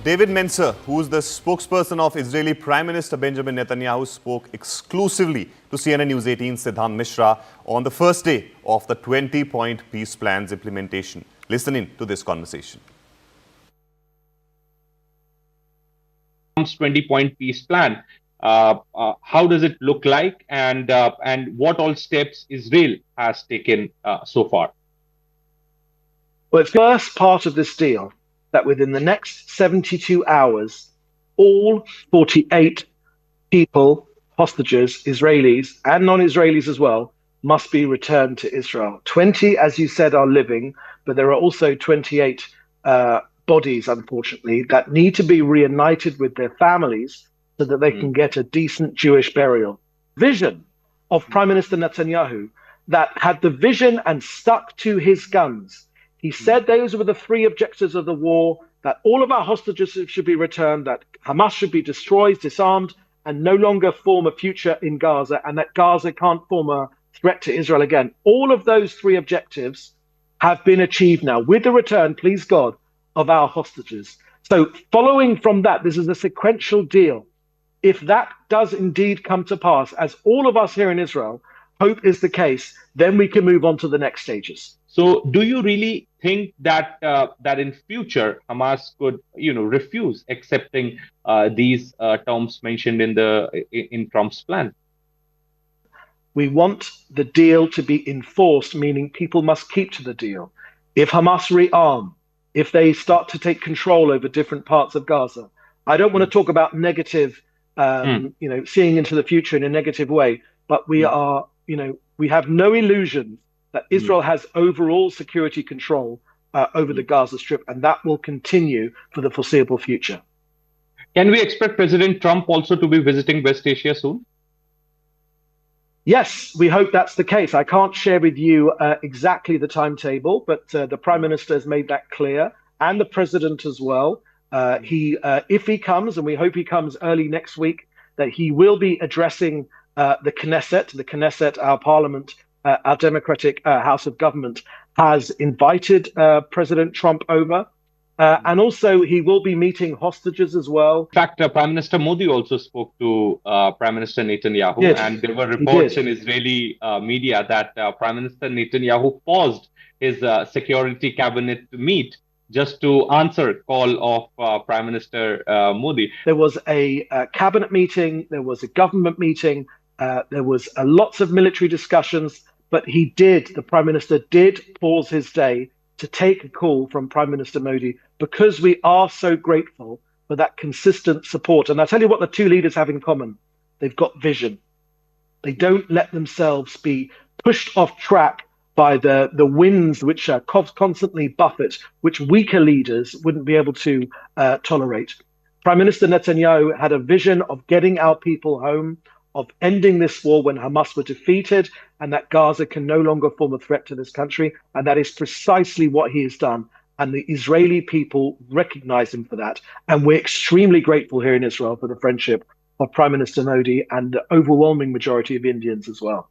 David Mencer, who is the spokesperson of Israeli Prime Minister Benjamin Netanyahu, spoke exclusively to CNN News 18's Siddhant Mishra on the first day of the 20-point peace plan's implementation. Listen in to this conversation. Trump's 20-point peace plan. How does it look like, and what all steps Israel has taken so far? Well, it's the first part of this deal that within the next 72 hours, all 48 people, hostages, Israelis and non-Israelis as well, must be returned to Israel. 20, as you said, are living, but there are also 28 bodies, unfortunately, that need to be reunited with their families so that they can get a decent Jewish burial. Vision of Prime Minister Netanyahu that had the vision and stuck to his guns. He said those were the three objectives of the war, that all of our hostages should be returned, that Hamas should be destroyed, disarmed, and no longer form a future in Gaza, and that Gaza can't form a threat to Israel again. All of those three objectives have been achieved now with the return, please God, of our hostages. So following from that, this is a sequential deal. If that does indeed come to pass, as all of us here in Israel hope is the case, then we can move on to the next stages. So do you really think that that in future Hamas could, refuse accepting these terms mentioned in Trump's plan? We want the deal to be enforced, meaning people must keep to the deal. If Hamas rearm, if they start to take control over different parts of Gaza, I don't want to talk about negative, seeing into the future in a negative way, but we are, we have no illusions that Israel has overall security control over the Gaza Strip, and that will continue for the foreseeable future. Can we expect President Trump also to be visiting West Asia soon? Yes, we hope that's the case. I can't share with you exactly the timetable, but the Prime Minister has made that clear, and the President as well. If he comes, and we hope he comes early next week, that he will be addressing the Knesset, our parliament, our democratic House of Government, has invited President Trump over. And also he will be meeting hostages as well. In fact, Prime Minister Modi also spoke to Prime Minister Netanyahu, and there were reports in Israeli media that Prime Minister Netanyahu paused his security cabinet to meet just to answer call of Prime Minister Modi. There was a cabinet meeting, there was a government meeting, there was lots of military discussions, but the Prime Minister did pause his day to take a call from Prime Minister Modi, because we are so grateful for that consistent support. And I tell you what the two leaders have in common. They've got vision. They don't let themselves be pushed off track by the winds which constantly buffet, which weaker leaders wouldn't be able to tolerate. Prime Minister Netanyahu had a vision of getting our people home, of ending this war when Hamas were defeated, and that Gaza can no longer form a threat to this country. And that is precisely what he has done. And the Israeli people recognize him for that. And we're extremely grateful here in Israel for the friendship of Prime Minister Modi and the overwhelming majority of Indians as well.